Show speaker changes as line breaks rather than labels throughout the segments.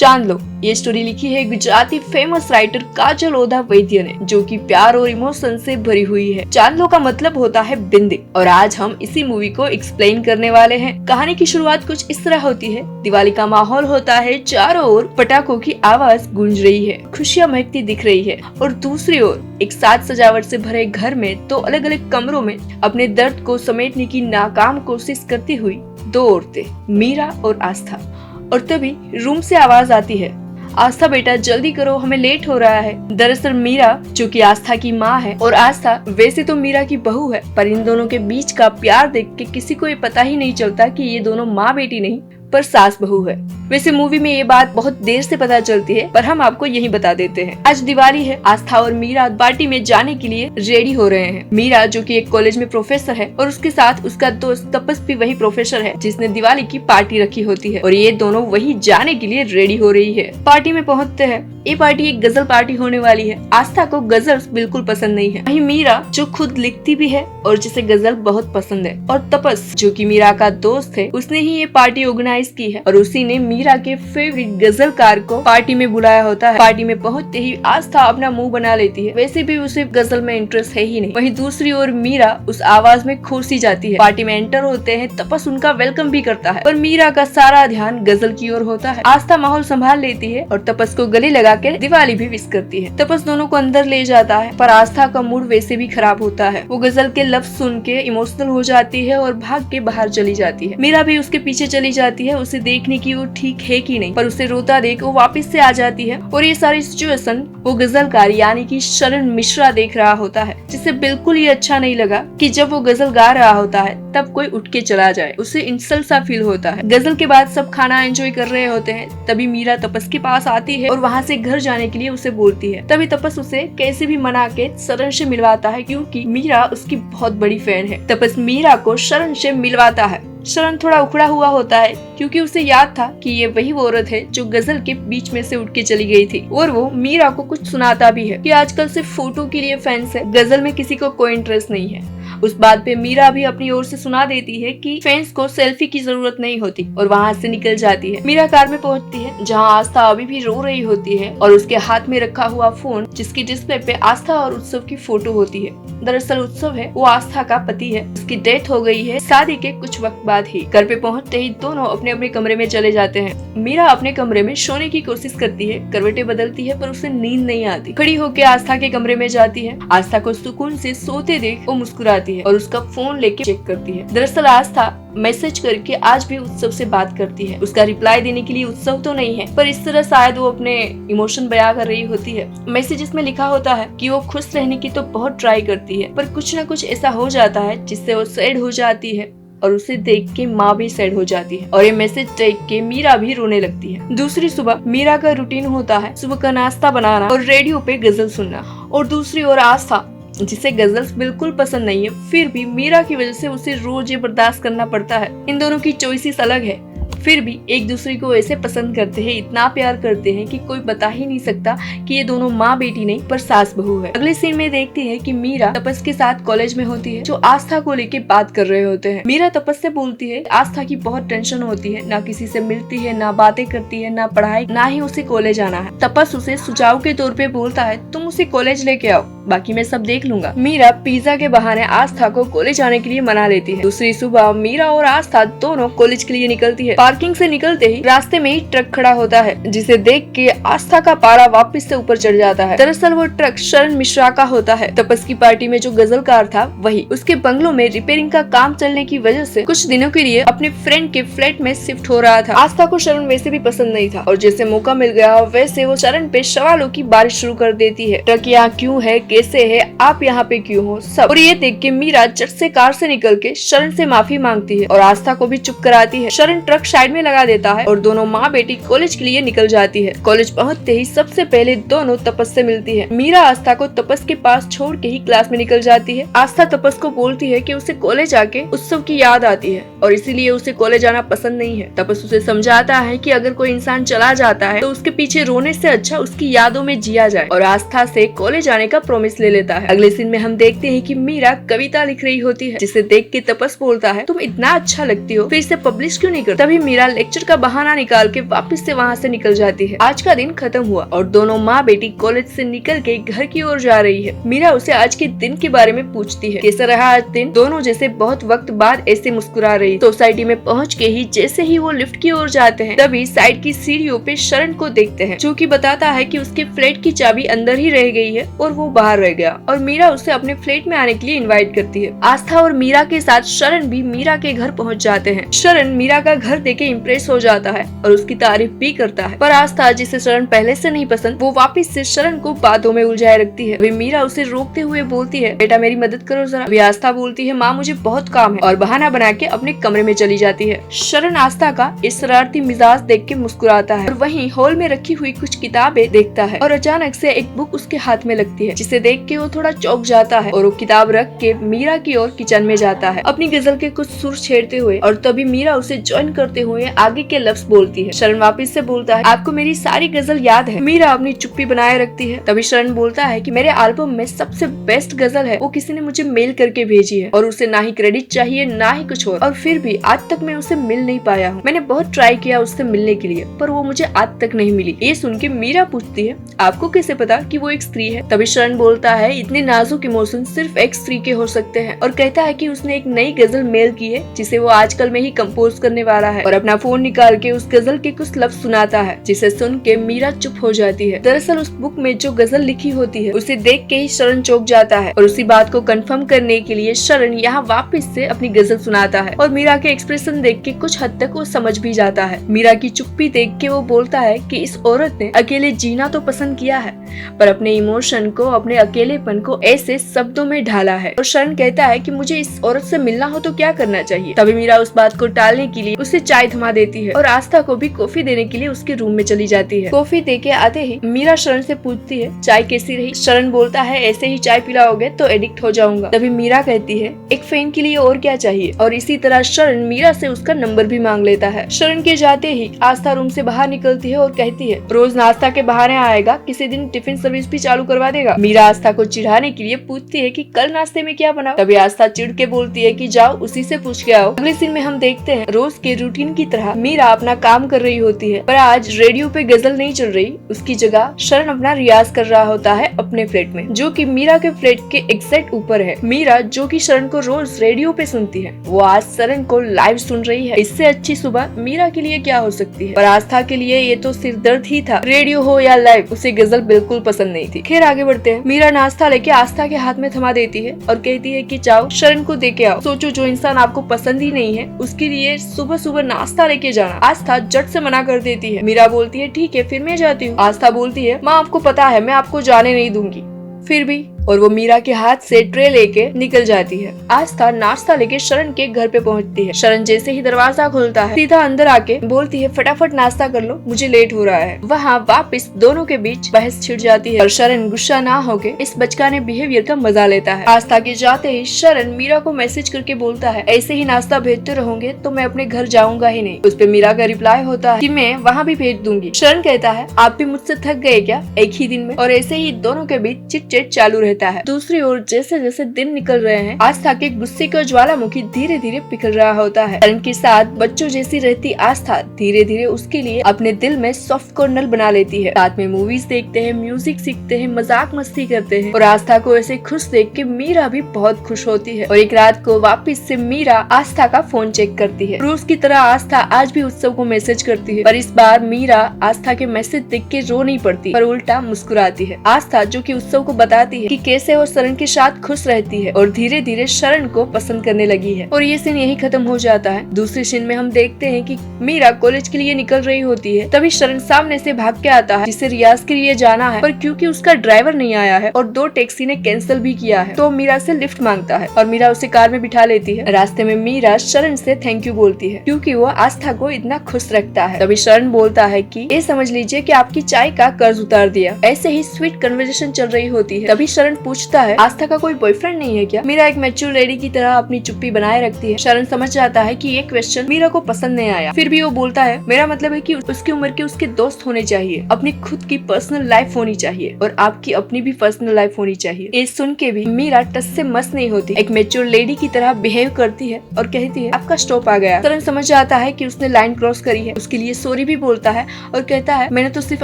चांद लो ये स्टोरी लिखी है गुजराती फेमस राइटर काजल ओधा वैद्य ने, जो कि प्यार और इमोशन से भरी हुई है। चांद लो का मतलब होता है बिंदी, और आज हम इसी मूवी को एक्सप्लेन करने वाले हैं। कहानी की शुरुआत कुछ इस तरह होती है। दिवाली का माहौल होता है, चारों ओर पटाखों की आवाज गूंज रही है, खुशियां महकती दिख रही है, और दूसरी ओर एक साज सजावट से भरे घर में दो अलग अलग कमरों में अपने दर्द को समेटने की नाकाम कोशिश करती हुई दो औरतें, मीरा और आस्था। और तभी रूम से आवाज आती है, आस्था बेटा जल्दी करो, हमें लेट हो रहा है। दरअसल मीरा जो कि आस्था की माँ है और आस्था वैसे तो मीरा की बहू है, पर इन दोनों के बीच का प्यार देख के किसी को ये पता ही नहीं चलता कि ये दोनों माँ बेटी नहीं पर सास बहू है। वैसे मूवी में ये बात बहुत देर से पता चलती है, पर हम आपको यही बता देते हैं। आज दिवाली है। आस्था और मीरा पार्टी में जाने के लिए रेडी हो रहे हैं। मीरा जो कि एक कॉलेज में प्रोफेसर है और उसके साथ उसका दोस्त तपस भी वही प्रोफेसर है जिसने दिवाली की पार्टी रखी होती है, और ये दोनों वही जाने के लिए रेडी हो रही है। पार्टी में पहुँचते हैं। ये पार्टी एक गजल पार्टी होने वाली है। आस्था को गजल बिल्कुल पसंद नहीं है। वहीं मीरा जो खुद लिखती भी है और जिसे गजल बहुत पसंद है, और तपस जो कि मीरा का दोस्त है, उसने ही ये पार्टी ऑर्गेनाइज की है और उसी ने मीरा के फेवरेट गजलकार को पार्टी में बुलाया होता है। पार्टी में पहुंचते ही आस्था अपना मुंह बना लेती है, वैसे भी उसे गजल में इंटरेस्ट है ही नहीं। वहीं दूसरी ओर मीरा उस आवाज में खो सी जाती है। पार्टी में एंटर होते हैं, तपस उनका वेलकम भी करता है, पर मीरा का सारा ध्यान गजल की ओर होता है। आस्था माहौल संभाल लेती है और तपस को गले लगा के दिवाली भी विश करती है। तपस दोनों को अंदर ले जाता है, पर आस्था का मूड वैसे भी खराब होता है। वो गजल के लफ्ज सुन के इमोशनल हो जाती है और भाग के बाहर चली जाती है। मीरा भी उसके पीछे चली जाती है, उसे देखने की वो ठीक है कि नहीं, पर उसे रोता देख वो वापस से आ जाती है। और ये सारी सिचुएशन वो गजलकार यानी कि शरण मिश्रा देख रहा होता है, जिसे बिल्कुल ही अच्छा नहीं लगा कि जब वो गजल गा रहा होता है तब कोई उठ के चला जाए। उसे इंसल्ट सा फील होता है। गजल के बाद सब खाना एंजॉय कर रहे होते हैं, तभी मीरा तपस के पास आती है और वहाँ से घर जाने के लिए उसे बोलती है। तभी तपस उसे कैसे भी मना के शरण से मिलवाता है, क्योंकि मीरा उसकी बहुत बड़ी फैन है। तपस मीरा को शरण से मिलवाता है। शरण थोड़ा उखड़ा हुआ होता है, क्योंकि उसे याद था कि ये वही वो औरत है जो गजल के बीच में से उठ के चली गई थी। और वो मीरा को कुछ सुनाता भी है कि आजकल सिर्फ फोटो के लिए फैंस है, गजल में किसी को कोई इंटरेस्ट नहीं है। उस बात पे मीरा भी अपनी ओर से सुना देती है कि फैंस को सेल्फी की जरूरत नहीं होती, और वहाँ से निकल जाती है। मीरा कार में पहुँचती है, जहाँ आस्था अभी भी रो रही होती है और उसके हाथ में रखा हुआ फोन जिसकी डिस्प्ले पे आस्था और उत्सव की फोटो होती है। दरअसल उत्सव है वो आस्था का पति है, उसकी डेथ हो गई है शादी के कुछ वक्त बाद ही। घर पे पहुँचते ही दोनों अपने अपने कमरे में चले जाते हैं। मीरा अपने कमरे में सोने की कोशिश करती है, करवटें बदलती है, पर उसे नींद नहीं आती। खड़ी होकर आस्था के कमरे में जाती है। आस्था को सुकून से सोते देख वो मुस्कुराती है और उसका फोन लेके चेक करती है। दरअसल आस्था मैसेज करके आज भी उत्सव से बात करती है। उसका रिप्लाई देने के लिए उत्सव तो नहीं है, पर इस तरह शायद वो अपने इमोशन बयां कर रही होती है। मैसेज में लिखा होता है कि वो खुश रहने की तो बहुत ट्राई करती है, पर कुछ न कुछ ऐसा हो जाता है जिससे वो सैड हो जाती है, और उसे देख के माँ भी सैड हो जाती है, और ये मैसेज देख के मीरा भी रोने लगती है। दूसरी सुबह मीरा का रूटीन होता है सुबह का नाश्ता बनाना और रेडियो पे गजल सुनना, और दूसरी ओर आस्था जिसे गजल्स बिल्कुल पसंद नहीं है, फिर भी मीरा की वजह से उसे रोज ये बर्दाश्त करना पड़ता है। इन दोनों की चॉइसेस अलग है, फिर भी एक दूसरे को ऐसे पसंद करते हैं, इतना प्यार करते हैं कि कोई बता ही नहीं सकता कि ये दोनों माँ बेटी नहीं पर सास बहू है। अगले सीन में देखते हैं कि मीरा तपस के साथ कॉलेज में होती है, जो आस्था को लेके बात कर रहे होते हैं। मीरा तपस से बोलती है आस्था की बहुत टेंशन होती है, ना किसी से मिलती है, ना बातें करती है, ना पढ़ाई, ना ही उसे कॉलेज आना है। तपस उसे सुझाव के तौर पे बोलता है तुम उसे कॉलेज लेके आओ, बाकी मैं सब देख लूंगा। मीरा पिज्जा के बहाने आस्था को कॉलेज आने के लिए मना लेती है। दूसरी सुबह मीरा और आस्था दोनों कॉलेज के लिए निकलती है। पार्किंग से निकलते ही रास्ते में ही ट्रक खड़ा होता है, जिसे देख के आस्था का पारा वापस से ऊपर चढ़ जाता है। दरअसल वो ट्रक शरण मिश्रा का होता है। तपस की पार्टी में जो गजलकार था वही उसके बंगलों में रिपेयरिंग का काम चलने की वजह से कुछ दिनों के लिए अपने फ्रेंड के फ्लैट में शिफ्ट हो रहा था। आस्था को शरण वैसे भी पसंद नहीं था, और जैसे मौका मिल गया वैसे वो शरण पे सवालों की बारिश शुरू कर देती है। ट्रक यहाँ क्यों है, कैसे है, आप यहाँ पे क्यों हो, सब। और ये देख के मीरा झट से कार से निकल के शरण से माफी मांगती है और आस्था को भी चुप कराती है। शरण ट्रक साइड में लगा देता है और दोनों माँ बेटी कॉलेज के लिए निकल जाती है। कॉलेज पहुँचते ही सबसे पहले दोनों तपस से मिलती है। मीरा आस्था को तपस के पास छोड़ के ही क्लास में निकल जाती है। आस्था तपस को बोलती है कि उसे कॉलेज आके उत्सव की याद आती है और इसीलिए उसे कॉलेज आना पसंद नहीं है। तपस उसे समझाता है कि अगर कोई इंसान चला जाता है तो उसके पीछे रोने से अच्छा उसकी यादों में जिया जाए, और आस्था से कॉलेज आने का प्रॉमिस ले लेता है। अगले सीन में हम देखते हैं कि मीरा कविता लिख रही होती है, जिसे देख के तपस बोलता है तुम इतना अच्छा लगती हो, फिर इसे पब्लिश क्यों नहीं करती। तभी मीरा लेक्चर का बहाना निकाल के वापस से वहाँ से निकल जाती है। आज का दिन खत्म हुआ और दोनों माँ बेटी कॉलेज से निकल के घर की ओर जा रही है। मीरा उसे आज के दिन के बारे में पूछती है, कैसा रहा आज दिन। दोनों जैसे बहुत वक्त बाद ऐसे मुस्कुरा रही। सोसाइटी में पहुँच के ही जैसे ही वो लिफ्ट की ओर जाते हैं, तभी साइड की सीढ़ियों पे शरण को देखते हैं, जो कि बताता है कि उसके फ्लैट की चाबी अंदर ही रह गई है और वो बाहर रह गया, और मीरा उसे अपने फ्लैट में आने के लिए इनवाइट करती है। आस्था और मीरा के साथ शरण भी मीरा के घर पहुंच जाते हैं। शरण मीरा का घर देखे इम्प्रेस हो जाता है और उसकी तारीफ भी करता है, पर आस्था जिसे शरण पहले से नहीं पसंद, वो वापस से शरण को बातों में उलझाए रखती है। वे मीरा उसे रोकते हुए बोलती है, बेटा मेरी मदद करो जरा। वे आस्था बोलती है, माँ मुझे बहुत काम है, और बहाना बना के अपने कमरे में चली जाती है। शरण आस्था का इस शरारती मिजाज देख के मुस्कुराता है और वहीं हॉल में रखी हुई कुछ किताबें देखता है, और अचानक से एक बुक उसके हाथ में लगती है, जिसे देख के वो थोड़ा चौंक जाता है और वो किताब रख के मीरा की ओर किचन में जाता है, अपनी गजल के कुछ सुर छेड़ते हुए। और तभी मीरा उसे ज्वाइन करते हुए आगे के लफ्ज बोलती है। शरण वापिस से बोलता है, आपको मेरी सारी गजल याद है। मीरा अपनी चुप्पी बनाए रखती है। तभी शरण बोलता है कि मेरे एल्बम में सबसे बेस्ट गजल है, वो किसी ने मुझे मेल करके भेजी है, और उसे ना ही क्रेडिट चाहिए ना ही कुछ और फिर भी आज तक मैं उसे मिल नहीं पाया हूँ। मैंने बहुत ट्राई किया उससे मिलने के लिए, पर वो मुझे आज तक नहीं मिली। ये सुन के मीरा पूछती है, आपको कैसे पता कि वो एक स्त्री है। तभी शरण बोलता है, इतने नाजुक इमोशन सिर्फ एक स्त्री के हो सकते हैं, और कहता है कि उसने एक नई गजल मेल की है, जिसे वो आजकल में ही कंपोज करने वाला है, और अपना फोन निकाल के उस गजल के कुछ लफ्ज सुनाता है, जिसे सुन के मीरा चुप हो जाती है। दरअसल उस बुक में जो गजल लिखी होती है, उसे देख के ही शरण चौंक जाता है, और उसी बात को कंफर्म करने के लिए शरण यहाँ वापस से अपनी गजल सुनाता है, और मीरा के एक्सप्रेशन देख के कुछ हद तक वो समझ भी जाता है। मीरा की चुप्पी देख के वो बोलता है कि इस औरत ने अकेले जीना तो पसंद किया है, पर अपने इमोशन को, अपने अकेलेपन को ऐसे शब्दों में ढाला है। और शरण कहता है कि मुझे इस औरत से मिलना हो तो क्या करना चाहिए। तभी मीरा उस बात को टालने के लिए उसे चाय थमा देती है, और आस्था को भी कॉफी देने के लिए उसके रूम में चली जाती है। कॉफी दे के आते ही मीरा शरण से पूछती है, चाय कैसी रही। शरण बोलता है, ऐसे ही चाय पिलाओगे तो एडिक्ट हो जाऊंगा। तभी मीरा कहती है, एक फैन के लिए और क्या चाहिए। और इसी तरह शरण मीरा से उसका नंबर भी मांग लेता है। शरण के जाते ही आस्था रूम से बाहर निकलती है और कहती है, रोज नाश्ता के बहाने आएगा, किसी दिन टिफिन सर्विस भी चालू करवा देगा। मीरा आस्था को चिढ़ाने के लिए पूछती है कि कल नाश्ते में क्या बना। तभी आस्था चिढ़ के बोलती है कि जाओ उसी से पूछ के आओ। अगले सीन में हम देखते हैं रोज के रूटीन की तरह मीरा अपना काम कर रही होती है, पर आज रेडियो पे गजल नहीं चल रही, उसकी जगह शरण अपना रियाज कर रहा होता है अपने फ्लैट में, जो कि मीरा के फ्लैट के एग्जैक्ट ऊपर है। मीरा जो कि शरण को रोज रेडियो पे सुनती है, वो आज शरण को लाइव सुन रही है। इससे अच्छी सुबह मीरा के लिए क्या हो सकती है, पर आस्था के लिए ये तो सिर दर्द ही था। रेडियो हो या लाइव, उसे गजल बिल्कुल पसंद नहीं थी। खैर आगे बढ़ते हैं। मीरा नाश्ता लेके आस्था के हाथ में थमा देती है और कहती है कि जाओ शरण को दे के आओ। सोचो जो इंसान आपको पसंद ही नहीं है, उसके लिए सुबह सुबह नाश्ता लेके जाना। आस्था झट से मना कर देती है। मीरा बोलती है, ठीक है फिर मैं जाती हूँ। आस्था बोलती है, माँ आपको पता है मैं आपको जाने नहीं दूंगी। फिर भी, और वो मीरा के हाथ से ट्रे लेके निकल जाती है। आस्था नाश्ता लेके शरण के घर पे पहुंचती है। शरण जैसे ही दरवाजा खुलता है, सीधा अंदर आके बोलती है, फटाफट नाश्ता कर लो, मुझे लेट हो रहा है। वहाँ वापस दोनों के बीच बहस छिड़ जाती है और शरण गुस्सा ना होके इस बचकाने बिहेवियर का मजा लेता है। आस्था के जाते ही शरण मीरा को मैसेज करके बोलता है, ऐसे ही नाश्ता भेजते रहोगे तो मैं अपने घर जाऊंगा ही नहीं। उस पे मीरा का रिप्लाई होता है कि मैं वहाँ भी भेज दूंगी। शरण कहता है, आप भी मुझसे थक गए क्या एक ही दिन में। और ऐसे ही दोनों के बीच चिट चैट चालू रहता है। दूसरी ओर जैसे जैसे दिन निकल रहे हैं, आस्था के गुस्से का ज्वालामुखी धीरे धीरे पिघल रहा होता है। शरण के साथ बच्चों जैसी रहती आस्था धीरे धीरे उसके लिए अपने दिल में सॉफ्ट कॉर्नर बना लेती है। साथ में मूवीज देखते हैं, म्यूजिक सीखते हैं, मजाक मस्ती करते हैं, और आस्था को ऐसे खुश देख के मीरा भी बहुत खुश होती है। और एक रात को वापस से मीरा आस्था का फोन चेक करती है। रोज की तरह आस्था आज भी उत्सव को मैसेज करती है, पर इस बार मीरा आस्था के मैसेज देख के रो नहीं पड़ती, पर उल्टा मुस्कुराती है। आस्था जो कि उत्सव को बताती है कि कैसे वो शरण के साथ खुश रहती है और धीरे धीरे शरण को पसंद करने लगी है। और ये सीन यही खत्म हो जाता है। दूसरे सीन में हम देखते हैं कि मीरा कॉलेज के लिए निकल रही होती है, तभी शरण सामने से भाग के आता है, जिसे रियाज के लिए जाना है, पर क्योंकि उसका ड्राइवर नहीं आया है और 2 टैक्सी ने कैंसिल भी किया है, तो मीरा से लिफ्ट मांगता है और मीरा उसे कार में बिठा लेती है। रास्ते में मीरा शरण से थैंक यू बोलती है, क्योंकि वो आस्था को इतना खुश रखता है। तभी शरण बोलता है कि ये समझ लीजिए कि आपकी चाय का कर्ज उतार दिया। ऐसे ही स्वीट कन्वर्सेशन चल रही होती है। तभी शरण शरण पूछता है आस्था का कोई बॉयफ्रेंड नहीं है क्या? मीरा एक मैच्योर लेडी की तरह अपनी चुप्पी बनाए रखती है। शरण समझ जाता है कि ये क्वेश्चन मीरा को पसंद नहीं आया। फिर भी वो बोलता है मेरा मतलब है कि उसकी उम्र के उसके दोस्त होने चाहिए, अपनी खुद की पर्सनल लाइफ होनी चाहिए और आपकी अपनी भी पर्सनल लाइफ होनी चाहिए। ये सुन के भी मीरा टस से मस नहीं होती, एक मैच्योर लेडी की तरह बिहेव करती है और कहती है आपका स्टॉप आ गया। शरण समझ जाता है कि उसने लाइन क्रॉस करी है, उसके लिए सॉरी भी बोलता है और कहता है मैंने तो सिर्फ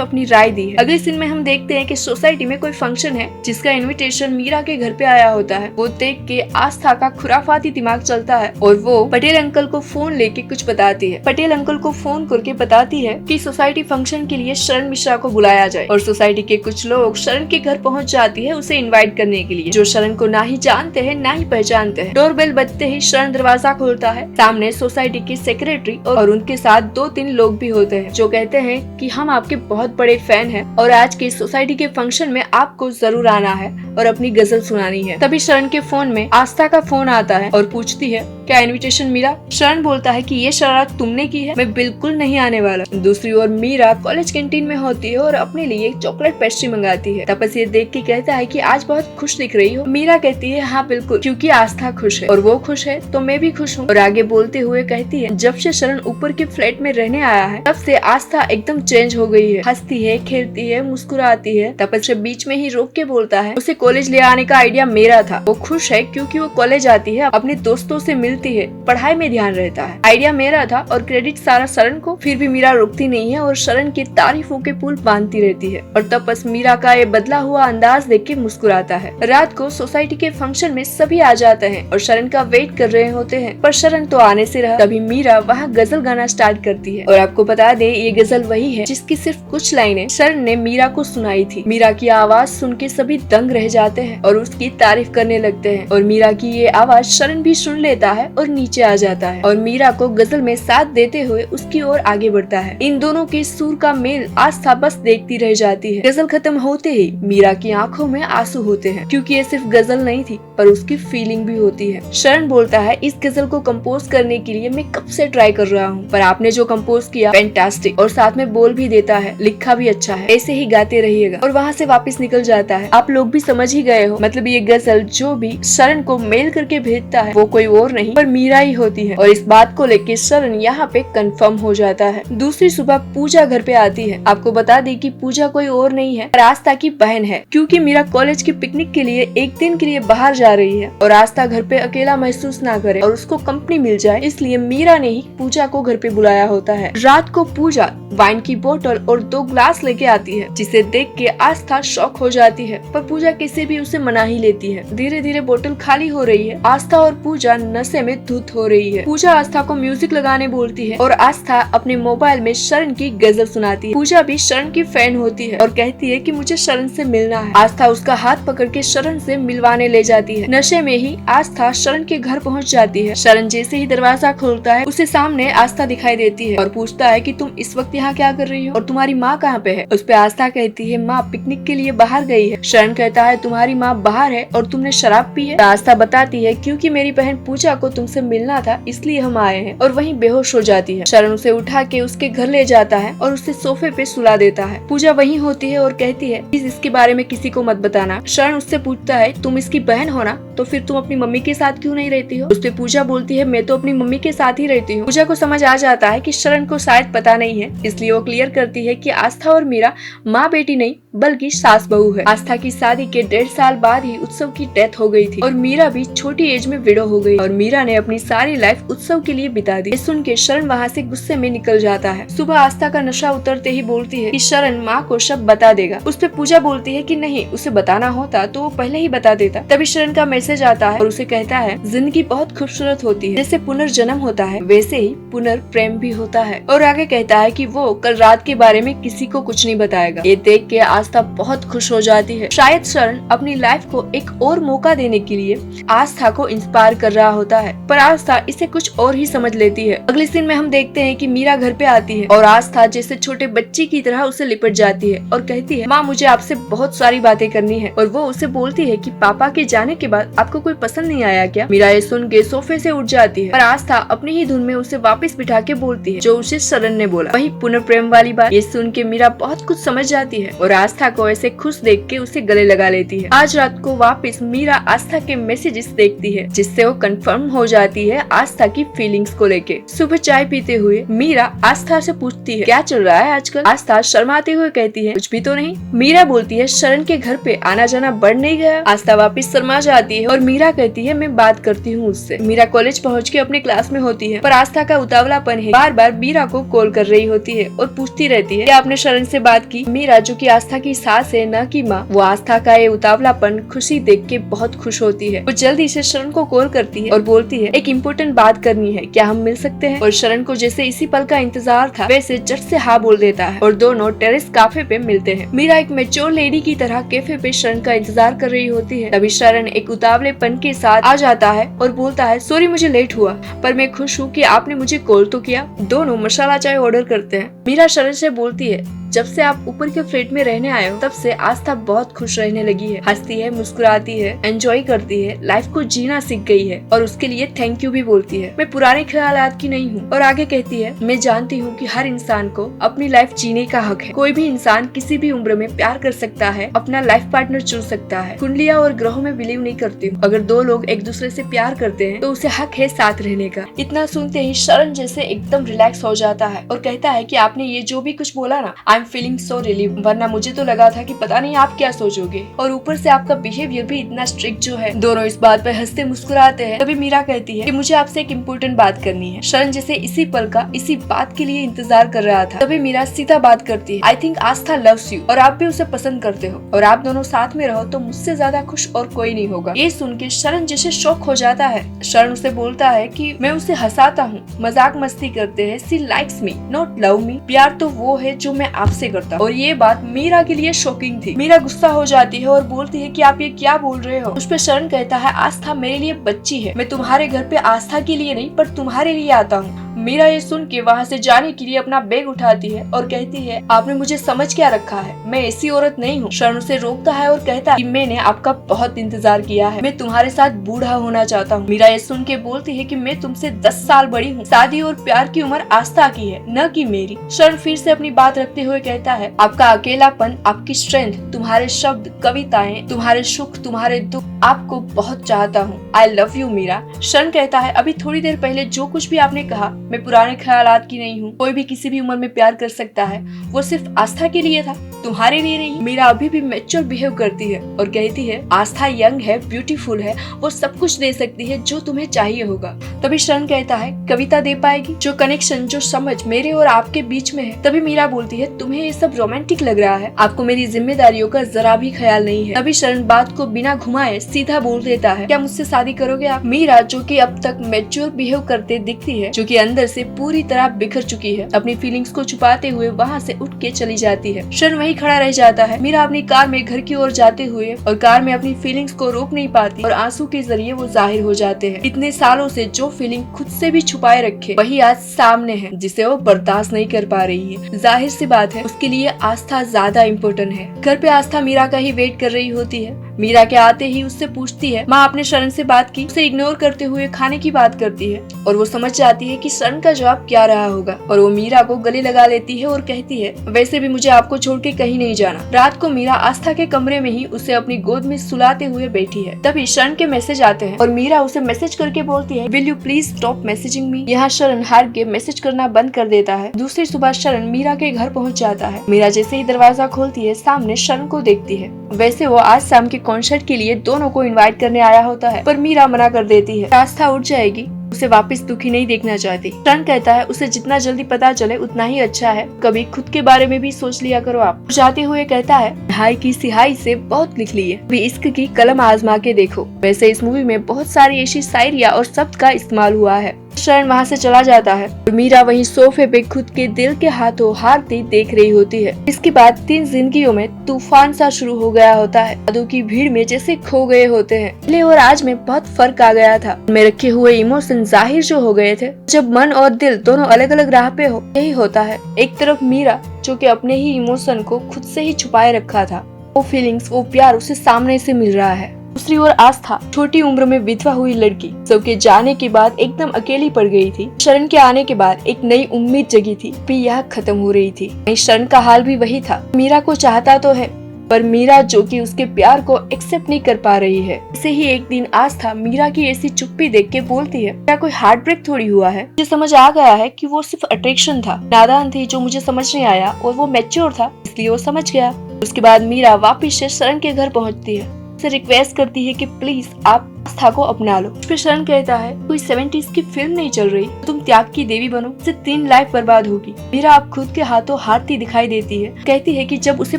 अपनी राय दी है। अगले सीन में हम देखते हैं कि सोसाइटी में कोई फंक्शन है जिसका इनविटेशन मीरा के घर पे आया होता है। वो देख के आस्था का खुराफाती दिमाग चलता है और वो पटेल अंकल को फोन लेके कुछ बताती है। पटेल अंकल को फोन करके बताती है कि सोसाइटी फंक्शन के लिए शरण मिश्रा को बुलाया जाए और सोसाइटी के कुछ लोग शरण के घर पहुंच जाती है उसे इनवाइट करने के लिए, जो शरण को ना ही जानते हैं ना ही पहचानते हैं। डोरबेल बजते ही शरण दरवाजा खोलता है। सामने सोसाइटी के सेक्रेटरी और उनके साथ 2-3 लोग भी होते हैं जो कहते हैं कि हम आपके बहुत बड़े फैन हैं और आज के सोसाइटी के फंक्शन में आपको जरूर आना है और अपनी गजल सुनानी है। तभी शरण के फोन में आस्था का फोन आता है और पूछती है क्या इनविटेशन मिला? शरण बोलता है कि ये शरारत तुमने की है, मैं बिल्कुल नहीं आने वाला। दूसरी ओर मीरा कॉलेज कैंटीन में होती है और अपने लिए चॉकलेट पेस्ट्री मंगाती है। तपस ये देख के कहता है कि आज बहुत खुश दिख रही हो। मीरा कहती है हाँ बिल्कुल, क्योंकि आस्था खुश है और वो खुश है तो मैं भी खुश हूँ। और आगे बोलते हुए कहती है जब से शरण ऊपर के फ्लैट में रहने आया है तब से आस्था एकदम चेंज हो गई है, हंसती है, खेलती है, मुस्कुराती है। तपस बीच में ही रोक के बोलता है उसे कॉलेज ले आने का आइडिया मेरा था। वो खुश है क्योंकि वो कॉलेज आती है, अपने दोस्तों से मिलती है, पढ़ाई में ध्यान रहता है। आइडिया मेरा था और क्रेडिट सारा शरण को। फिर भी मीरा रुकती नहीं है और शरण की तारीफों के पुल बांधती रहती है और तपस मीरा का ये बदला हुआ अंदाज देख के मुस्कुराता है। रात को सोसाइटी के फंक्शन में सभी आ जाते हैं और शरण का वेट कर रहे होते हैं, पर शरण तो आने से रहा। तभी मीरा वहाँ गजल गाना स्टार्ट करती है और आपको बता दे ये गजल वही है जिसकी सिर्फ कुछ लाइनें शरण ने मीरा को सुनाई थी। मीरा की आवाज सुन के सभी दंग रह जाते हैं और उसकी तारीफ करने लगते हैं और मीरा की ये आवाज शरण भी सुन लेता है और नीचे आ जाता है और मीरा को गजल में साथ देते हुए उसकी ओर आगे बढ़ता है। इन दोनों के सुर का मेल आस्था बस देखती रह जाती है। गजल खत्म होते ही मीरा की आंखों में आंसू होते हैं क्योंकि ये सिर्फ गजल नहीं थी पर उसकी फीलिंग भी होती है। शरण बोलता है इस गजल को कंपोज करने के लिए मैं कब से ट्राई कर रहा हूँ, पर आपने जो कंपोज किया फैंटास्टिक, और साथ में बोल भी देता है, लिखा भी अच्छा है, ऐसे ही गाते रहिएगा। और वहाँ से वापस निकल जाता है। आप लोग भी समझ ही गए हो, मतलब ये गजल जो भी शरण को मेल करके भेजता है वो कोई और नहीं पर मीरा ही होती है और इस बात को लेके शरण यहाँ पे कंफर्म हो जाता है। दूसरी सुबह पूजा घर पे आती है। आपको बता दी कि पूजा कोई और नहीं है पर आस्था की बहन है, क्योंकि मीरा कॉलेज की पिकनिक के लिए एक दिन के लिए बाहर जा रही है और आस्था घर पे अकेला महसूस ना करे और उसको कंपनी मिल जाए, इसलिए मीरा ने ही पूजा को घर पे बुलाया होता है। रात को पूजा वाइन की बोतल और 2 ग्लास लेके आती है, जिसे देख के आस्था शॉक हो जाती है, पर पूजा कैसे भी उसे मना ही लेती है। धीरे धीरे बोतल खाली हो रही है। आस्था और पूजा नशे में धुत हो रही है। पूजा आस्था को म्यूजिक लगाने बोलती है और आस्था अपने मोबाइल में शरण की गजल सुनाती है। पूजा भी शरण की फैन होती है और कहती है कि मुझे शरण से मिलना है। आस्था उसका हाथ पकड़ के शरण से मिलवाने ले जाती है। नशे में ही आस्था शरण के घर पहुंच जाती है। शरण जैसे ही दरवाजा खोलता है उसे सामने आस्था दिखाई देती है और पूछता है कि तुम इस वक्त यहाँ क्या कर रही हो और तुम्हारी माँ कहाँ पे है? उस पे आस्था कहती है माँ पिकनिक के लिए बाहर गई है। शरण कहता है तुम्हारी माँ बाहर है और तुमने शराब पी है? आस्था बताती है क्योंकि मेरी बहन पूजा को तुमसे मिलना था इसलिए हम आए हैं, और वहीं बेहोश हो जाती है। शरण उसे उठा के उसके घर ले जाता है और उसे सोफे पे सुला देता है। पूजा वहीं होती है और कहती है प्लीज इसके बारे में किसी को मत बताना। शरण उससे पूछता है तुम इसकी बहन हो ना, तो फिर तुम अपनी मम्मी के साथ क्यों नहीं रहती हो? उस पे पूजा बोलती है मैं तो अपनी मम्मी के साथ ही रहती हूँ। पूजा को समझ आ जाता है कि शरण को शायद पता नहीं है, इसलिए वो क्लियर करती है कि आस्था और मीरा माँ बेटी नहीं बल्कि सास बहू है। आस्था की शादी के 1.5 साल बाद ही उत्सव की डेथ हो गई थी और मीरा भी छोटी एज में विडो हो गई और मीरा ने अपनी सारी लाइफ उत्सव के लिए बिता दी। सुन के शरण वहाँ से गुस्से में निकल जाता है। सुबह आस्था का नशा उतरते ही बोलती है कि शरण माँ को सब बता देगा। उस पे पूजा बोलती है कि नहीं, उसे बताना होता तो वो पहले ही बता देता। तभी शरण का मैसेज आता है और उसे कहता है जिंदगी बहुत खूबसूरत होती है, जैसे पुनर्जन्म होता है वैसे ही पुनर्प्रेम भी होता है। और आगे कहता है कि वो कल रात के बारे में किसी को कुछ नहीं बताएगा। ये देख के आस्था बहुत खुश हो जाती है। शायद शरण अपनी लाइफ को एक और मौका देने के लिए आस्था को इंस्पायर कर रहा होता है, पर आस्था इसे कुछ और ही समझ लेती है। अगले सीन में हम देखते हैं कि मीरा घर पे आती है और आस्था जैसे छोटे बच्चे की तरह उसे लिपट जाती है और कहती है माँ मुझे आपसे बहुत सारी बातें करनी है। और वो उसे बोलती है कि पापा के जाने के बाद आपको कोई पसंद नहीं आया क्या? मीरा ये सुन के सोफे से उठ जाती है, पर आस्था अपनी ही धुन में उसे वापस बिठा के बोलती है जो उसे शरण ने बोला। वही पुनर्प्रेम वाली बात। ये सुन के मीरा बहुत कुछ समझ जाती है और आस्था को ऐसे खुश देख के उसे गले लगा लेती है। आज रात को वापस मीरा आस्था के मैसेजेस देखती है, जिससे वो कंफर्म हो जाती है आस्था की फीलिंग्स को लेके। सुबह चाय पीते हुए मीरा आस्था से पूछती है क्या चल रहा है आजकल? आस्था शर्माते हुए कहती है कुछ भी तो नहीं। मीरा बोलती है शरण के घर पे आना जाना बढ़ नहीं गया? आस्था वापस शर्मा जाती है और मीरा कहती है मैं बात करती हूँ उससे। मीरा कॉलेज पहुँच के अपने क्लास में होती है, पर आस्था का उतावलापन है बार बार मीरा को कॉल कर रही होती है और पूछती रहती है क्या आपने शरण से बात की? मीरा जो कि आस्था की सास है न कि माँ, वो आस्था का ये उतावलापन खुशी देख के बहुत खुश होती है। वो जल्दी से शरण को कॉल करती है और बोलती है एक इम्पोर्टेंट बात करनी है, क्या हम मिल सकते हैं? और शरण को जैसे इसी पल का इंतजार था वैसे झट से हाँ बोल देता है और दोनों टेरेस कैफे पे मिलते हैं। मीरा एक मैच्योर लेडी की तरह कैफे पे शरण का इंतजार कर रही होती है। तभी शरण एक उतावलेपन के साथ आ जाता है और बोलता है सॉरी मुझे लेट हुआ, पर मैं खुश हूँ कि आपने मुझे कॉल तो किया। दोनों मसाला चाय ऑर्डर करते हैं। मीरा शरण से बोलती है जब से आप ऊपर के फ्लैट में रहने आए हो तब से आस्था बहुत खुश रहने लगी है, हंसती है, मुस्कुराती है, एंजॉय करती है, लाइफ को जीना सीख गई है और उसके लिए थैंक यू भी बोलती है। मैं पुराने ख्यालात की नहीं हूँ। और आगे कहती है मैं जानती हूँ कि हर इंसान को अपनी लाइफ जीने का हक है। कोई भी इंसान किसी भी उम्र में प्यार कर सकता है, अपना लाइफ पार्टनर चुन सकता है। कुंडलियाँ और ग्रहों में बिलीव नहीं करती हूँ। अगर दो लोग एक दूसरे से प्यार करते हैं तो उसे हक है साथ रहने का। इतना सुनते ही शरण जैसे एकदम रिलैक्स हो जाता है और कहता है कि आपने ये जो भी कुछ बोला ना, I am feeling so relieve, वरना मुझे तो लगा था कि पता नहीं आप क्या सोचोगे और ऊपर से आपका बिहेवियर भी इतना स्ट्रिक्ट जो है। दोनों इस बात पर हंसते मुस्कुराते हैं। तभी मीरा कहती है कि मुझे आपसे एक इम्पोर्टेंट बात करनी है। शरण जैसे इसी पल का इसी बात के लिए इंतजार कर रहा था। तभी मीरा सीधा बात करती है I think Aastha loves you और आप भी उसे पसंद करते हो और आप दोनों साथ में रहो तो मुझसे ज्यादा खुश और कोई नहीं होगा। ये सुन के शरण जैसे शॉक हो जाता है। शरण उसे बोलता है कि मैं उसे हंसाता हूँ, मजाक मस्ती करते हैं, she likes me not love me. प्यार तो वो है जो मैं आपसे करता हूँ। और ये बात मीरा के लिए शॉकिंग थी। मीरा गुस्सा हो जाती है और बोलती है कि आप ये क्या बोल रहे हो? उस पर शरण कहता है आस्था मेरे लिए बच्ची है, मैं तुम्हारे घर पे आस्था के लिए नहीं पर तुम्हारे लिए आता हूँ। मीरा ये सुन के वहाँ से जाने के लिए अपना बैग उठाती है और कहती है आपने मुझे समझ क्या रखा है, मैं ऐसी औरत नहीं हूँ। शरण उसे रोकता है और कहता है कि मैंने आपका बहुत इंतजार किया है, मैं तुम्हारे साथ बूढ़ा होना चाहता हूँ। मीरा ये सुन के बोलती है कि मैं तुमसे 10 साल बड़ी हूँ, शादी और प्यार की उम्र आस्था की है न कि मेरी। शरण फिर से अपनी बात रखते हुए कहता है आपका अकेलापन, आपकी स्ट्रेंथ, तुम्हारे शब्द, कविताएं, तुम्हारे सुख, तुम्हारे दुख, आपको बहुत चाहता हूँ। I love you Meera. Sharan कहता है अभी थोड़ी देर पहले जो कुछ भी आपने कहा, मैं पुराने ख्यालात की नहीं हूँ। कोई भी किसी भी उम्र में प्यार कर सकता है, वो सिर्फ आस्था के लिए था, तुम्हारे लिए नहीं। मीरा अभी भी मैच्योर बिहेव करती है और कहती है आस्था यंग है, ब्यूटीफुल है, वो सब कुछ दे सकती है जो तुम्हें चाहिए होगा। तभी शरण कहता है कविता दे पाएगी, जो कनेक्शन, जो समझ मेरे और आपके बीच में है। तभी मीरा बोलती है तुम्हें ये सब रोमांटिक लग रहा है, आपको मेरी जिम्मेदारियों का जरा भी ख्याल नहीं है। तभी शरण बात को बिना घुमाए सीधा बोल देता है क्या मुझसे शादी करोगे आप? मीरा जो कि अब तक मैच्योर बिहेव करते दिखती है, जो कि अंदर से पूरी तरह बिखर चुकी है, अपनी फीलिंग्स को छुपाते हुए वहाँ से उठ के चली जाती है। शरण वहीं खड़ा रह जाता है। मीरा अपनी कार में घर की ओर जाते हुए और कार में अपनी फीलिंग्स को रोक नहीं पाती और आंसू के जरिए वो जाहिर हो जाते हैं। इतने सालों से जो फीलिंग खुद से भी छुपाए रखे वही आज सामने है, जिसे वो बर्दाश्त नहीं कर पा रही है। जाहिर सी बात है उसके लिए आस्था ज्यादा इम्पोर्टेंट है। घर पे आस्था मीरा का ही वेट कर रही होती है। मीरा के आते ही उससे पूछती है माँ आपने शरण से बात की? उसे इग्नोर करते हुए खाने की बात करती है और वो समझ जाती है कि शरण का जवाब क्या रहा होगा और वो मीरा को गले लगा लेती है और कहती है वैसे भी मुझे आपको छोड़ के कहीं नहीं जाना। रात को मीरा आस्था के कमरे में ही उसे अपनी गोद में सुलाते हुए बैठी है। तभी शरण के मैसेज आते हैं और मीरा उसे मैसेज करके बोलती है will you please stop messaging me. यहाँ शरण हार के मैसेज करना बंद कर देता है। दूसरी सुबह शरण मीरा के घर पहुँच जाता है। मीरा जैसे ही दरवाजा खोलती है सामने शरण को देखती है। वैसे वो आज शाम के कॉन्सर्ट के लिए दोनों को इनवाइट करने आया होता है, पर मीरा मना कर देती है। आस्था उठ जाएगी, उसे वापस दुखी नहीं देखना चाहती। शरण कहता है उसे जितना जल्दी पता चले उतना ही अच्छा है, कभी खुद के बारे में भी सोच लिया करो आप। जाते हुए कहता है भाई की सिहाई से बहुत लिख ली है, अभी इश्क की कलम आजमा के देखो। वैसे इस मूवी में बहुत सारी ऐसी शायरिया और शब्द का इस्तेमाल हुआ है। शरण वहाँ से चला जाता है। मीरा वहीं सोफे पे खुद के दिल के हाथों हारती देख रही होती है। इसके बाद 3 जिंदगियों में तूफान सा शुरू हो गया होता है। यादों की भीड़ में जैसे खो गए होते हैं। पहले और आज में बहुत फर्क आ गया था। में रखे हुए इमोशन जाहिर जो हो गए थे। जब मन और दिल दोनों अलग अलग राह पे हो, यही होता है। एक तरफ मीरा जो कि अपने ही इमोशन को खुद से ही छुपाए रखा था, वो फीलिंग्स, वो प्यार उसे सामने से मिल रहा है। दूसरी ओर आस्था छोटी उम्र में विधवा हुई लड़की सबके जाने के बाद एकदम अकेली पड़ गई थी। शरण के आने के बाद एक नई उम्मीद जगी थी, भी यह खत्म हो रही थी। शरण का हाल भी वही था। मीरा को चाहता तो है, पर मीरा जो कि उसके प्यार को एक्सेप्ट नहीं कर पा रही है। इसे ही एक दिन आस्था मीरा की ऐसी चुप्पी देख के बोलती है, क्या कोई हार्ट ब्रेक थोड़ी हुआ है? मुझे समझ आ गया है कि वो सिर्फ अट्रैक्शन था। नादान थी जो मुझे समझ नहीं आया, और वो मैच्योर था इसलिए वो समझ गया। उसके बाद मीरा वापिस से शरण के घर पहुँचती है, उसे रिक्वेस्ट करती है कि प्लीज आप आस्था को अपना लो। फिर शरण कहता है, कोई 70s की फिल्म नहीं चल रही, तुम त्याग की देवी बनो, इससे 3 लाइफ बर्बाद होगी। मीरा आप खुद के हाथों हारती दिखाई देती है। कहती है कि जब उसे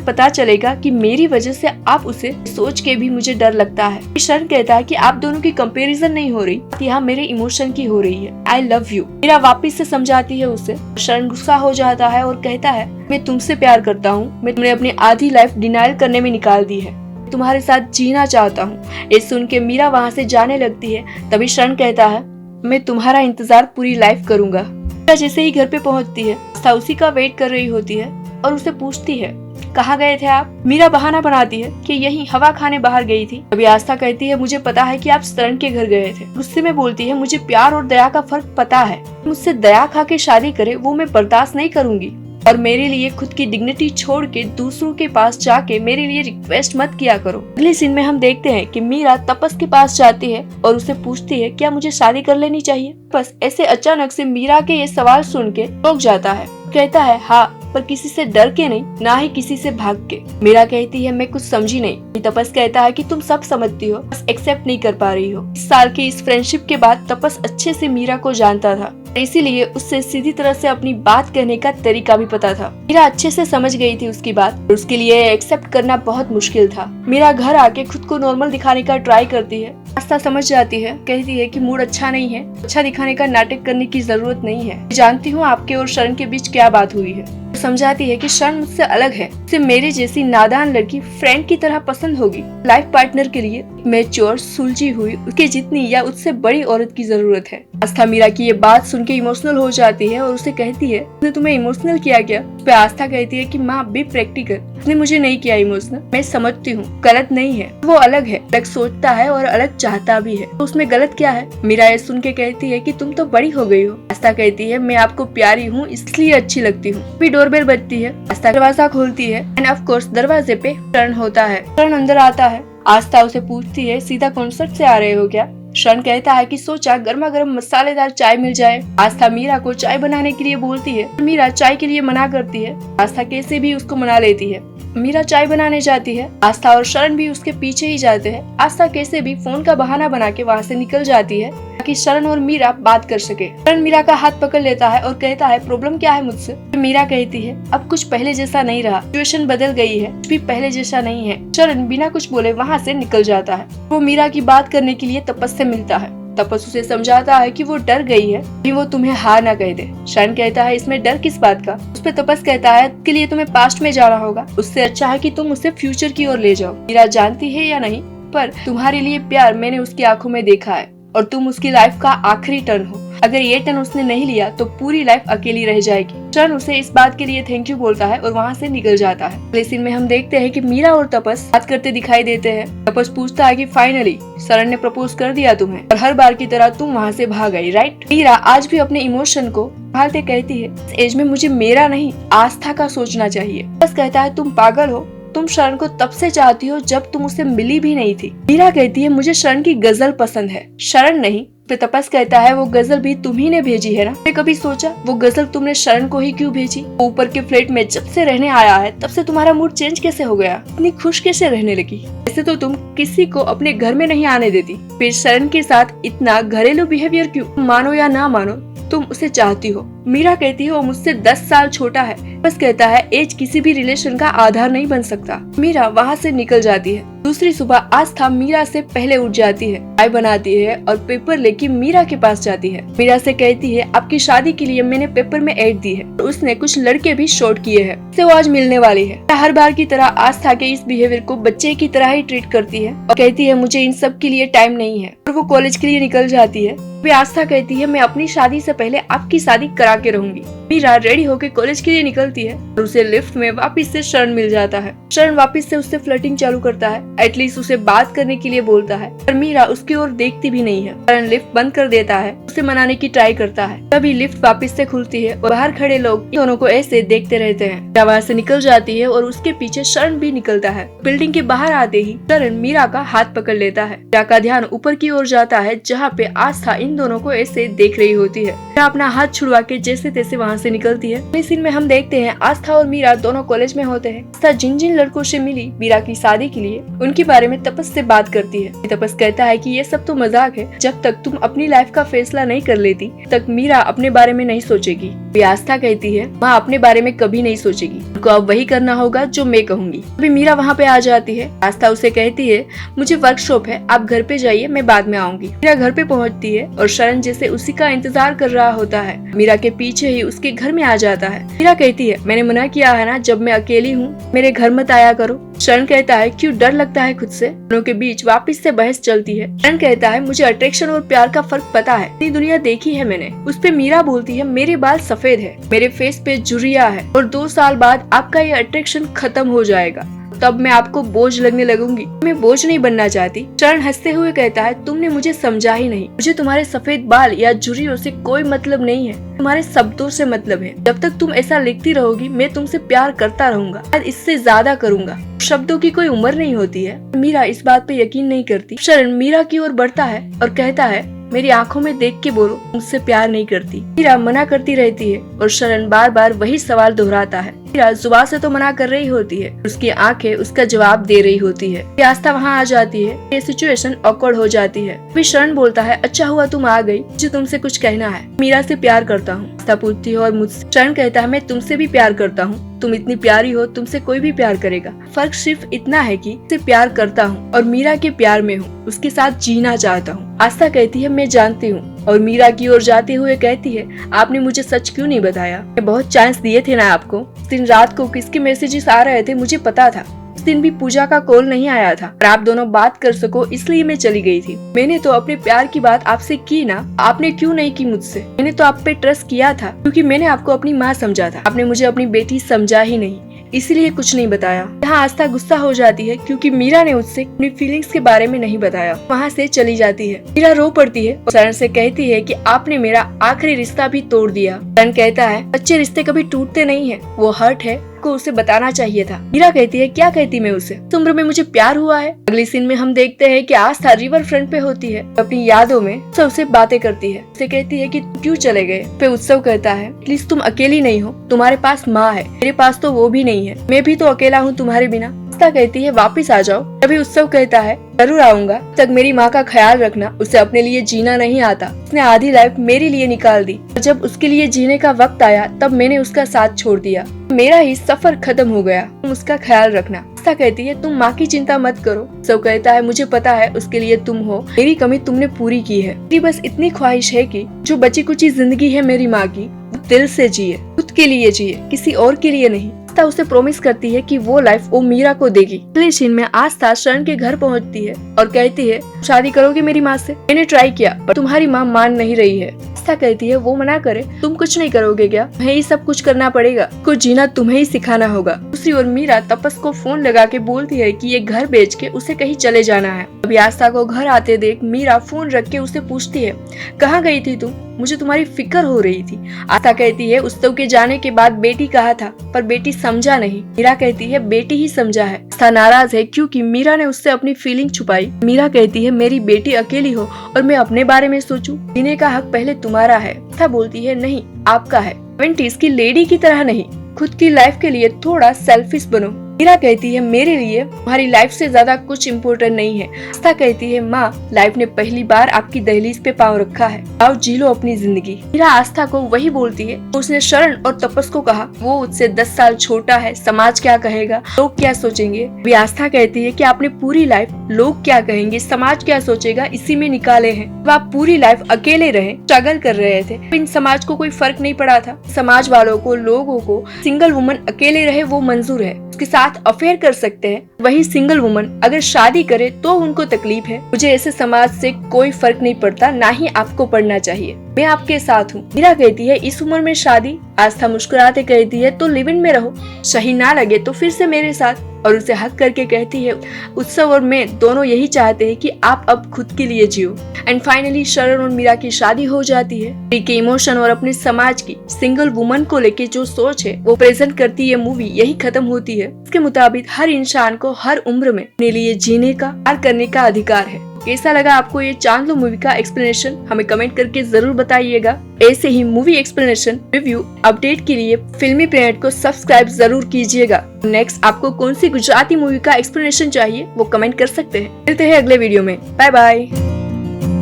पता चलेगा कि मेरी वजह से आप उसे, सोच के भी मुझे डर लगता है। शरण कहता है कि आप दोनों की कंपैरिजन नहीं हो रही, यहाँ मेरे इमोशन की हो रही है। आई लव यू। मीरा वापिस से समझाती है उसे। शरण गुस्सा हो जाता है और कहता है, मैं तुमसे प्यार करता हूँ, तुमने अपनी आधी लाइफ डिनाइल करने में निकाल दी है, तुम्हारे साथ जीना चाहता हूँ। ये सुन के मीरा वहाँ से जाने लगती है। तभी शरण कहता है, मैं तुम्हारा इंतजार पूरी लाइफ करूंगा। मीरा जैसे ही घर पे पहुँचती है, आस्था उसी का वेट कर रही होती है और उसे पूछती है, कहाँ गए थे आप? मीरा बहाना बनाती है कि यही हवा खाने बाहर गई थी। तभी आस्था कहती है, मुझे पता है कि आप शरण के घर गए थे। गुस्से में बोलती है, मुझे प्यार और दया का फर्क पता है, मुझसे दया खा के शादी करे वो मैं बर्दाश्त नहीं करूंगी, और मेरे लिए खुद की डिग्निटी छोड़ के दूसरों के पास जाके मेरे लिए रिक्वेस्ट मत किया करो। अगले सीन में हम देखते हैं कि मीरा तपस के पास जाती है और उसे पूछती है, क्या मुझे शादी कर लेनी चाहिए? बस ऐसे अचानक से मीरा के ये सवाल सुन के रुक जाता है। कहता है, हाँ, पर किसी से डर के नहीं, ना ही किसी से भाग के। मीरा कहती है, मैं कुछ समझी नहीं। तपस कहता है कि तुम सब समझती हो, बस एक्सेप्ट नहीं कर पा रही हो। इस साल की इस फ्रेंडशिप के बाद तपस अच्छे से मीरा को जानता था, इसीलिए उससे सीधी तरह से अपनी बात कहने का तरीका भी पता था। मीरा अच्छे से समझ गई थी उसकी बात, और उसके लिए एक्सेप्ट करना बहुत मुश्किल था। मीरा घर आके खुद को नॉर्मल दिखाने का ट्राई करती है। आस्था समझ जाती है, कहती है कि मूड अच्छा नहीं है, अच्छा दिखाने का नाटक करने की जरूरत नहीं है। जानती हूँ आपके और शरण के बीच क्या बात हुई है। समझाती है कि शरण मुझसे अलग है, उसे मेरे जैसी नादान लड़की फ्रेंड की तरह पसंद होगी। लाइफ पार्टनर के लिए मैच्योर, सुलझी हुई, उसके जितनी या उससे बड़ी औरत की जरूरत है। आस्था मीरा की ये बात सुन के इमोशनल हो जाती है और उसे कहती है, उसने तुम्हें इमोशनल किया क्या? उस पे आस्था कहती है कि माँ बी प्रैक्टिकल, उसने मुझे नहीं किया इमोशनल, मैं समझती हूँ, गलत नहीं है, वो अलग है, अलग सोचता है और अलग चाहता भी है, तो उसमें गलत क्या है? मीरा ये सुन के कहती है कि तुम तो बड़ी हो गई हो। आस्था कहती है, मैं आपको प्यारी हूँ इसलिए अच्छी लगती हूँ। भी डोरबेल बजती है, आस्था दरवाजा खोलती है एंड ऑफ कोर्स दरवाजे पे शरण होता है। शरण अंदर आता है। आस्था उसे पूछती है, सीधा कॉन्सर्ट से आ रहे हो क्या? शरण कहता है कि सोचा गर्मा गर्म मसालेदार चाय मिल जाए। आस्था मीरा को चाय बनाने के लिए बोलती है, मीरा चाय के लिए मना करती है। आस्था कैसे भी उसको मना लेती है। मीरा चाय बनाने जाती है, आस्था और शरण भी उसके पीछे ही जाते हैं। आस्था कैसे भी फोन का बहाना बना के वहाँ से निकल जाती है ताकि शरण और मीरा बात कर सके। शरण मीरा का हाथ पकड़ लेता है और कहता है, प्रॉब्लम क्या है मुझसे? मीरा कहती है, अब कुछ पहले जैसा नहीं रहा, सिचुएशन बदल गई है, कुछ भी पहले जैसा नहीं है। शरण बिना कुछ बोले वहाँ से निकल जाता है। वो मीरा की बात करने के लिए तपस से मिलता है। तपस उसे समझाता है कि वो डर गई है, कि वो तुम्हें हार ना कह दे। शरण कहता है, इसमें डर किस बात का? उस पे तपस कहता है, के लिए तुम्हें पास्ट में जाना होगा, उससे अच्छा है कि तुम उसे फ्यूचर की ओर ले जाओ। मीरा जानती है या नहीं, पर तुम्हारे लिए प्यार मैंने उसकी आंखों में देखा है, और तुम उसकी लाइफ का आखिरी टर्न हो। अगर ये टर्न उसने नहीं लिया तो पूरी लाइफ अकेली रह जाएगी। शरण उसे इस बात के लिए थैंक यू बोलता है और वहाँ से निकल जाता है। अगले सीन में हम देखते हैं कि मीरा और तपस बात करते दिखाई देते हैं। तपस पूछता है कि फाइनली शरण ने प्रपोज कर दिया तुम्हें, और हर बार की तरह तुम वहाँ से भाग गई, राइट? मीरा आज भी अपने इमोशन को संभालते कहती है, इस एज में मुझे मेरा नहीं आस्था का सोचना चाहिए। तपस कहता है, तुम पागल हो, तुम शरण को तब से चाहती हो जब तुम उसे मिली भी नहीं थी। मीरा कहती है, मुझे शरण की गजल पसंद है, शरण नहीं। फिर तपस कहता है, वो गजल भी तुम ही ने भेजी है ना? मैं कभी सोचा वो गजल तुमने शरण को ही क्यों भेजी? ऊपर के फ्लैट में जब से रहने आया है तब से तुम्हारा मूड चेंज कैसे हो गया? इतनी खुश कैसे रहने लगी? ऐसे तो तुम किसी को अपने घर में नहीं आने देती, फिर शरण के साथ इतना घरेलू बिहेवियर क्यों? मानो या ना मानो, तुम उसे चाहती हो। मीरा कहती है, वो मुझसे 10 साल छोटा है। बस कहता है, एज किसी भी रिलेशन का आधार नहीं बन सकता। मीरा वहाँ से निकल जाती है। दूसरी सुबह आस्था मीरा से पहले उठ जाती है, चाय बनाती है और पेपर लेके मीरा के पास जाती है। मीरा से कहती है, आपकी शादी के लिए मैंने पेपर में ऐड दी है और उसने कुछ लड़के भी शॉर्ट किए हैं, उससे वो आज मिलने वाली है। हर बार की तरह आस्था के इस बिहेवियर को बच्चे की तरह ही ट्रीट करती है और कहती है, मुझे इन सब के लिए टाइम नहीं है, और वो कॉलेज के लिए निकल जाती है। वे आस्था कहती है मैं अपनी शादी से पहले आपकी शादी करा के रहूंगी। मीरा रेडी होकर कॉलेज के लिए निकलती है और उसे लिफ्ट में वापस से शरण मिल जाता है। शरण वापस से उससे फ्लर्टिंग चालू करता है, एटलीस्ट उसे बात करने के लिए बोलता है, पर मीरा उसकी ओर देखती भी नहीं है। शरण लिफ्ट बंद कर देता है, उसे मनाने की ट्राई करता है। तभी लिफ्ट वापस से खुलती है और बाहर खड़े लोग दोनों को ऐसे देखते रहते हैं। मीरा वहाँ से निकल जाती है और उसके पीछे शरण भी निकलता है। बिल्डिंग के बाहर आते ही शरण मीरा का हाथ पकड़ लेता है। मीरा का ध्यान ऊपर की ओर जाता है जहाँ पे आस्था इन दोनों को ऐसे देख रही होती है। मीरा अपना हाथ छुड़वा के जैसे तैसे वहाँ से निकलती है। अगले सीन में हम देखते हैं आस्था और मीरा दोनों कॉलेज में होते हैं। आस्था जिन जिन लड़कों से मिली मीरा की शादी के लिए उनके बारे में तपस से बात करती है। तपस कहता है कि ये सब तो मजाक है, जब तक तुम अपनी लाइफ का फैसला नहीं कर लेती तक मीरा अपने बारे में नहीं सोचेगी। आस्था कहती है माँ अपने बारे में कभी नहीं सोचेगी, उनको अब वही करना होगा जो मैं कहूँगी। अभी मीरा वहाँ पे आ जाती है। आस्था उसे कहती है मुझे वर्कशॉप है, आप घर पे जाइए, मैं बाद में आऊंगी। मीरा घर पे पहुँचती है और शरण जैसे उसी का इंतजार कर रहा होता है। मीरा के पीछे ही उसके घर में आ जाता है। मीरा कहती है मैंने मना किया है ना, जब मैं अकेली हूँ मेरे घर मत आया करो। शरण कहता है क्यों, डर लगता है खुद से। दोनों के बीच वापस से बहस चलती है। शरण कहता है मुझे अट्रैक्शन और प्यार का फर्क पता है, इतनी दुनिया देखी है मैंने। उस पे मीरा बोलती है मेरे बाल सफेद है, मेरे फेस पे झुर्रियां है और 2 साल बाद आपका ये अट्रैक्शन खत्म हो जाएगा, तब मैं आपको बोझ लगने लगूंगी। मैं बोझ नहीं बनना चाहती। शरण हंसते हुए कहता है तुमने मुझे समझा ही नहीं, मुझे तुम्हारे सफेद बाल या झुर्रियों से कोई मतलब नहीं है, तुम्हारे शब्दों से मतलब है। जब तक तुम ऐसा लिखती रहोगी मैं तुमसे प्यार करता रहूंगा, आज इससे ज्यादा करूंगा। शब्दों की कोई उम्र नहीं होती है। मीरा इस बात पे यकीन नहीं करती। शरण मीरा की ओर बढ़ता है और कहता है मेरी आंखों में देख के बोलो मुझसे प्यार नहीं करती। मीरा मना करती रहती है और शरण बार बार वही सवाल दोहराता है। मीरा जुबान से तो मना कर रही होती है, उसकी आंखें उसका जवाब दे रही होती है। आस्था वहाँ आ जाती है। ये सिचुएशन ऑकवर्ड हो जाती है। फिर शरण बोलता है अच्छा हुआ तुम आ गई, मुझे तुमसे कुछ कहना है। मीरा से प्यार करता हूँ आस्था पूछती है और मुझसे। शरण कहता है मैं तुमसे भी प्यार करता हूँ, तुम इतनी प्यारी हो, तुमसे कोई भी प्यार करेगा। फर्क सिर्फ इतना है कि उसे प्यार करता हूँ और मीरा के प्यार में हूँ, उसके साथ जीना चाहता हूँ। आस्था कहती है मैं जानती हूँ और मीरा की ओर जाते हुए कहती है आपने मुझे सच क्यों नहीं बताया, मैं बहुत चांस दिए थे ना आपको। उस दिन रात को किसके मैसेजेस आ रहे थे मुझे पता था। उस दिन भी पूजा का कॉल नहीं आया था और आप दोनों बात कर सको इसलिए मैं चली गई थी। मैंने तो अपने प्यार की बात आपसे की ना, आपने क्यों नहीं की मुझसे। मैंने तो आप पे ट्रस्ट किया था क्योंकि मैंने आपको अपनी माँ समझा था, आपने मुझे अपनी बेटी समझा ही नहीं, इसीलिए कुछ नहीं बताया। यहाँ आस्था गुस्सा हो जाती है क्योंकि मीरा ने उससे अपनी फीलिंग्स के बारे में नहीं बताया। वहाँ से चली जाती है। मीरा रो पड़ती है और शरण से कहती है कि आपने मेरा आखिरी रिश्ता भी तोड़ दिया। शरण कहता है अच्छे रिश्ते कभी टूटते नहीं है, वो हर्ट है को उसे बताना चाहिए था। मीरा कहती है क्या कहती मैं उसे, इस उम्र में मुझे प्यार हुआ है। अगले सीन में हम देखते हैं कि आस्था रिवर फ्रंट पे होती है, अपनी यादों में सबसे बातें करती है। उसे कहती है कि क्यों चले गए। फिर उत्सव कहता है प्लीज तुम अकेली नहीं हो, तुम्हारे पास माँ है, मेरे पास तो वो भी नहीं है, मैं भी तो अकेला हूँ तुम्हारे बिना। आस्था कहती है वापिस आ जाओ। तभी उत्सव कहता है जरूर आऊंगा, तक मेरी माँ का ख्याल रखना, उसे अपने लिए जीना नहीं आता, उसने आधी लाइफ मेरे लिए निकाल दी, जब उसके लिए जीने का वक्त आया तब मैंने उसका साथ छोड़ दिया, मेरा ही सफर खत्म हो गया, तुम उसका ख्याल रखना। आस्था कहती है तुम माँ की चिंता मत करो। सब कहता है मुझे पता है उसके लिए तुम हो, मेरी कमी तुमने पूरी की है, मेरी बस इतनी ख्वाहिश है कि जो बची कुची जिंदगी है मेरी माँ की वो दिल से जिए, खुद के लिए जिए, किसी और के लिए नहीं। आस्था उसे प्रॉमिस करती है कि वो लाइफ वो मीरा को देगी। अगले सीन में आस्था शरण के घर पहुंचती है और कहती है शादी करोगे मेरी माँ से, मैंने ट्राई किया पर तुम्हारी माँ मान नहीं रही है। आस्था कहती है वो मना करे, तुम कुछ नहीं करोगे क्या, तुम्हें ही सब कुछ करना पड़ेगा, कुछ जीना तुम्हें ही सिखाना होगा। दूसरी ओर मीरा तपस को फोन लगा के बोलती है कि ये घर बेच के उसे कहीं चले जाना है। अभी आस्था को घर आते देख मीरा फोन रख के उसे पूछती है कहाँ गई थी तुम, मुझे तुम्हारी फिक्र हो रही थी। आस्था कहती है उत्सव के जाने के बाद बेटी कहा था पर बेटी समझा नहीं। मीरा कहती है बेटी ही समझा है। आस्था नाराज है क्योंकि मीरा ने उससे अपनी फीलिंग छुपाई। मीरा कहती है मेरी बेटी अकेली हो और मैं अपने बारे में सोचूं, जीने का हक पहले तुम्हारा है। आस्था बोलती है नहीं आपका है, 20s की लेडी की तरह नहीं, खुद की लाइफ के लिए थोड़ा सेल्फिश बनो। मीरा कहती है मेरे लिए तुम्हारी लाइफ से ज्यादा कुछ इम्पोर्टेंट नहीं है। आस्था कहती है माँ लाइफ ने पहली बार आपकी दहलीज पे पाँव रखा है, आओ जी लो अपनी जिंदगी। मीरा आस्था को वही बोलती है उसने शरण और तपस को कहा, वो उससे 10 साल छोटा है, समाज क्या कहेगा, लोग क्या सोचेंगे। भी आस्था कहती है कि आपने पूरी लाइफ लोग क्या कहेंगे, समाज क्या सोचेगा इसी में निकाले हैं। जब आप पूरी लाइफ अकेले रहे, स्ट्रगल कर रहे थे, इन समाज को कोई फर्क नहीं पड़ा था। समाज वालों को, लोगों को सिंगल वुमन अकेले रहे वो मंजूर है, उसके साथ अफेयर कर सकते हैं। वही सिंगल वुमन अगर शादी करे तो उनको तकलीफ है। मुझे ऐसे समाज से कोई फर्क नहीं पड़ता, ना ही आपको पड़ना चाहिए। मैं आपके साथ हूँ। मीरा कहती है इस उम्र में शादी। आस्था मुस्कुराते कहती है तो लिव इन में रहो, सही ना लगे तो फिर से मेरे साथ। और उसे हक करके कहती है उत्सव और मैं दोनों यही चाहते हैं कि आप अब खुद के लिए जियो। एंड फाइनली शरण और मीरा की शादी हो जाती है। मीरा के इमोशन और अपने समाज की सिंगल वुमन को लेके जो सोच है वो प्रेजेंट करती है मूवी यही खत्म होती है। इसके मुताबिक हर इंसान को हर उम्र में अपने लिए जीने का, प्यार करने का अधिकार है। कैसा लगा आपको ये चांदलो मूवी का एक्सप्लेनेशन? हमें कमेंट करके जरूर बताइएगा। ऐसे ही मूवी एक्सप्लेनेशन, रिव्यू, अपडेट के लिए फिल्मी प्लेनेट को सब्सक्राइब जरूर कीजिएगा। नेक्स्ट आपको कौन सी गुजराती मूवी का एक्सप्लेनेशन चाहिए वो कमेंट कर सकते हैं। मिलते हैं अगले वीडियो में। Bye bye.